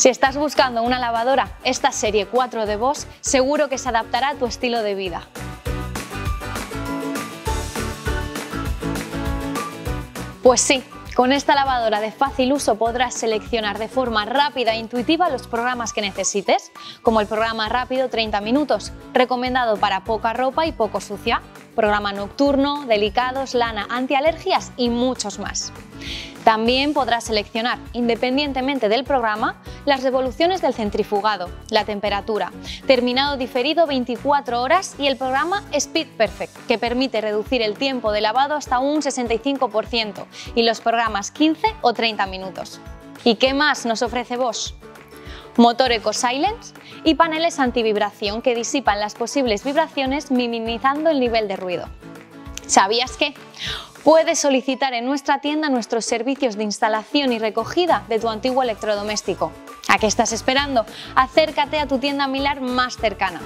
Si estás buscando una lavadora, esta serie 4 de Bosch seguro que se adaptará a tu estilo de vida. Pues sí, con esta lavadora de fácil uso podrás seleccionar de forma rápida e intuitiva los programas que necesites, como el programa rápido 30 minutos, recomendado para poca ropa y poco sucia, programa nocturno, delicados, lana, antialergias y muchos más. También podrás seleccionar, independientemente del programa, las revoluciones del centrifugado, la temperatura, terminado diferido 24 horas y el programa Speed Perfect, que permite reducir el tiempo de lavado hasta un 65%, y los programas 15 o 30 minutos. ¿Y qué más nos ofrece Bosch? Motor Eco Silence y paneles antivibración que disipan las posibles vibraciones minimizando el nivel de ruido. ¿Sabías que? Puedes solicitar en nuestra tienda nuestros servicios de instalación y recogida de tu antiguo electrodoméstico. ¿A qué estás esperando? Acércate a tu tienda Milar más cercana.